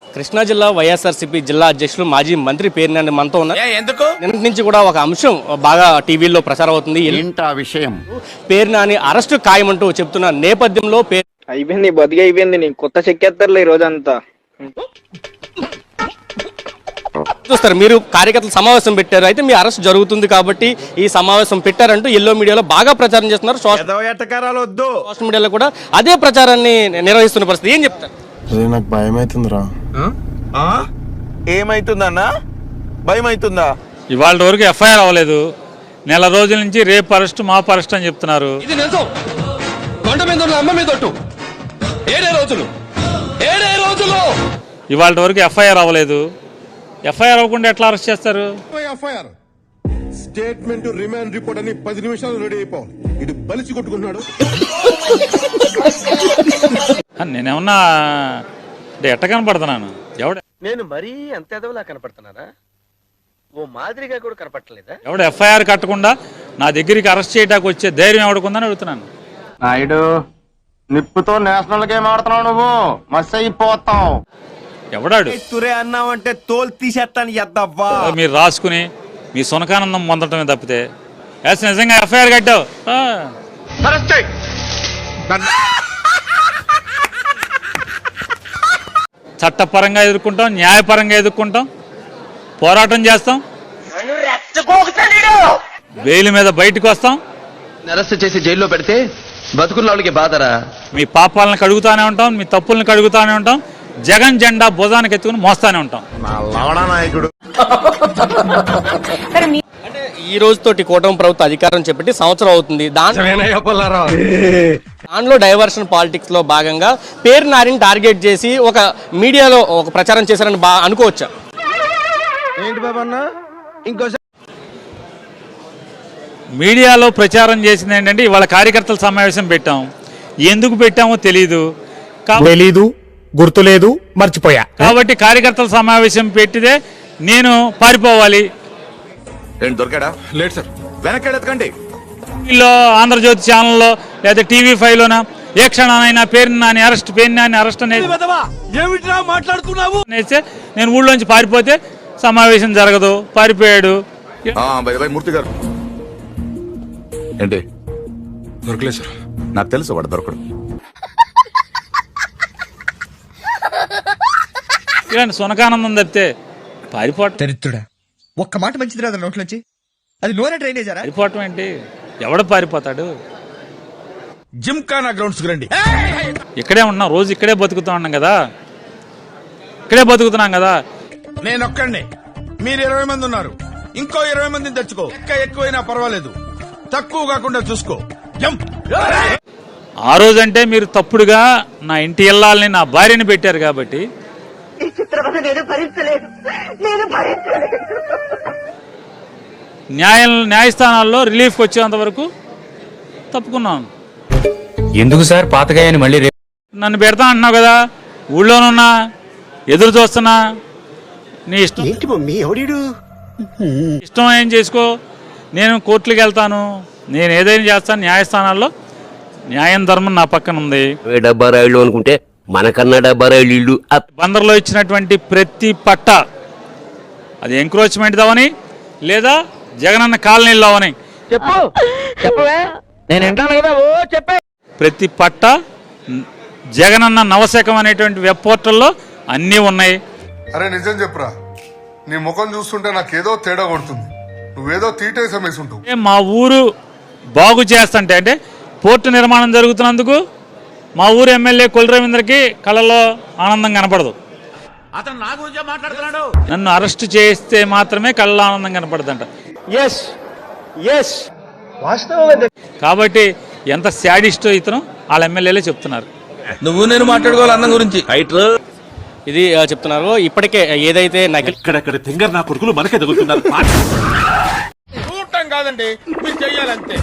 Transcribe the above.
కృష్ణా జిల్లా వైఎస్ఆర్సీపీ జిల్లా అధ్యక్షులు మాజీ మంత్రి పేర్నాని మనతో ఉన్నారు. ఎందుకు నిన్నటి నుంచి కూడా ఒక అంశం బాగా టీవీలో ప్రచారం అవుతుంది. విషయం పేర్నాని అరెస్టు ఖాయమంటూ చెప్తున్న నేపథ్యంలో అయిపోయింది, బతికి అయిపోయింది. నీకు కొత్త చెక్కేస్తారులే ఈ రోజంతా. చూస్తారు మీరు కార్యకర్తలు సమావేశం పెట్టారు, అయితే మీ అరెస్ట్ జరుగుతుంది కాబట్టి ఈ సమావేశం పెట్టారంటూ ఎల్లో మీడియాలో బాగా ప్రచారం చేస్తున్నారు. సోషల్ మీడియాలో కూడా అదే ప్రచారాన్ని నిర్వహిస్తున్న పరిస్థితి. ఏం చెప్తారు? నాకు భయం అవుతుందిరా. ఏమైతుందన్నా? భయం అవుతుందా? ఇవాళ వరకు ఎఫ్ఐఆర్ అవ్వలేదు. నెల రోజుల నుంచి రేపు అరెస్ట్ మాపు అరెస్ట్ అని చెప్తున్నారు. ఇది నిజం. కొండ మీద ఉన్న అమ్మ మీద ఒట్టు. ఏడే రోజులు ఇవాళ వరకు ఎఫ్ఐఆర్ అవ్వలేదు. ఎఫ్ఐఆర్ అవ్వకుండా ఎట్లా అరెస్ట్ చేస్తారు? ఎఫ్ఐఆర్ స్టేట్మెంట్ రిమాండ్ రిపోర్ట్ అని 10 నిమిషాలు రెడీ అయిపోవాలి. ఇది బలిసి కొట్టుకున్నాడు. నేనేమన్నా ఎట్ట కనపడుతున్నాను? నేను మరీ అంత ఎదవలా కనపడుతున్నారా? ఓ మాదిరిగా కూడా కనపడలేదా? ఎవడు ఎఫ్ఐఆర్ కట్టకుండా నా దగ్గరికి అరెస్ట్ చేయడానికి వచ్చే ధైర్యం ఎవడుకుందని అడుగుతున్నాను. నాయుడు, నిప్పుతో నేషనల్ గేమ్ ఆడుతున్నావు, నువ్వు మస్ అయిపోతావు. ఎవడాడు? తురే అన్నావంటే తోలు తీసేస్తాను ఎద్దవ్వా. మీరు రాసుకుని మీ సునకానందం పొందటమే తప్పితే నిజంగా ఎఫ్ఐఆర్ కట్టావు. చట్టపరంగా ఎదుర్కొంటాం, న్యాయపరంగా ఎదుర్కొంటాం, పోరాటం చేస్తాం, బెయిల్ మీద బయటకు వస్తాం. అరెస్ట్ చేసి జైల్లో పెడితే బతుకున్న వాళ్ళకి బాధరా? మీ పాపాలను కడుగుతానే ఉంటాం, మీ తప్పులను కడుగుతానే ఉంటాం, జగన్ జెండా భుజానికి ఎత్తుకుని మోస్తానే ఉంటాం. నాయకుడు అంటే ఈ రోజుతోటి కూటమి ప్రభుత్వం అధికారం చేపట్టి సంవత్సరం అవుతుంది. దానిలో డైవర్షన్ పాలిటిక్స్ లో భాగంగా పేర్నానిని టార్గెట్ చేసి ఒక మీడియాలో ఒక ప్రచారం చేశారని అనుకోవచ్చా? ఏంటి బాబు అన్న? ఇంకోసారి మీడియాలో ప్రచారం చేసింది ఏంటంటే ఇవాళ కార్యకర్తల సమావేశం పెట్టాం. ఎందుకు పెట్టామో తెలీదు, గుర్తులేదు, మర్చిపోయా. కాబట్టి కార్యకర్తల సమావేశం పెట్టితే నేను పారిపోవాలి. దొరికాడా? లేదు సార్. వెనక్కి టీవీలో, ఆంధ్రజ్యోతి ఛానల్లో లేదా TV5లోన ఏ క్షణానైనా పేర్నాని అరెస్ట్ అనేది నేను ఊళ్ళోంచి పారిపోతే సమావేశం జరగదు. పారిపోయాడు. మూర్తి గారు ఏంటి దొరకలేదు సార్. నాకు తెలుసు వాడు దొరకడు. ఇలాంటి సునకానందం తప్పితే పారిపోవటం దరిద్రుడా, ఒక్క మాట మంచిది రాదు నోట్లోంచి. అది నోరే డ్రైనేజారా? పారిపోవటం ఏంటి? ఎవడ పారిపోతాడు? జిమ్ఖానా గ్రౌండ్స్ రండి. ఇక్కడే ఉన్నాం, రోజు ఇక్కడే బతుకుతా ఉన్నాం కదా, ఇక్కడే బతుకుతున్నాం కదా. నేనొక్కడిని, మీరు 20 మంది ఉన్నారు. ఇంకో 20 మందిని తెచ్చుకో. ఇంకా ఎక్కువైనా పర్వాలేదు, తక్కువ కాకుండా చూసుకో. ఆ రోజంటే మీరు తప్పుడుగా నా ఇంటి ఇల్లాలని, నా భార్యని పెట్టారు కాబట్టి న్యాయస్థానాల్లో రిలీఫ్కి వచ్చేంత వరకు తప్పుకున్నాను. ఎందుకు సార్ పాతగాయని మళ్ళీ నన్ను పెడతా అంటున్నావు కదా, ఊళ్ళోనున్నా ఎదురు చూస్తున్నా. నీ ఇష్టం, ఇష్టం ఏం చేసుకో. నేను కోర్టులకు వెళ్తాను, నేను ఏదైనా చేస్తాను. న్యాయస్థానాల్లో న్యాయం ధర్మం నా పక్కన ఉంది. 70 రైళ్లు అనుకుంటే మనకన్నా 70 రైళ్ళు ఇల్లు. బందర్లో ఇచ్చినటువంటి ప్రతి పట్ట, అది ఎంక్రోచ్మెంట్ అవని లేదా జగనన్న కాలనీలో అవని, ప్రతి పట్ట జగనన్న నవశకం అనేటువంటి వెబ్ పోర్టల్లో అన్నీ ఉన్నాయి. అరే నిజం చెప్పురా, నీ ముఖం చూస్తుంటే నాకేదో తేడా కొడుతుంది. నువ్వేదో తీటేసం వేసుంటావు. మా ఊరు బాగు చేస్తంటే, అంటే పోర్టు నిర్మాణం జరుగుతున్నందుకు మా ఊరు ఎమ్మెల్యే కొల్లు రవీంద్రకి కళ్ళలో ఆనందం కనపడదు. అతను నా గురించే మాట్లాడుతున్నాడు. నన్ను అరెస్ట్ చేస్తే మాత్రమే కళ్ళలో ఆనందం కనపడదంట. కాబట్టి ఎంత శాడిస్టో ఇతను వాళ్ళ ఎమ్మెల్యేలే చెప్తున్నారు. నువ్వు నేను మాట్లాడుకోవాలి అన్నం గురించి. ఇది చెప్తున్నారు. ఇప్పటికే ఏదైతే ఎక్కడెక్కడ తింగర్ నా కొడుకులు మనకే తగులుతున్నారు. చూడటం కాదండి, మీరు చెయ్యాలంతే.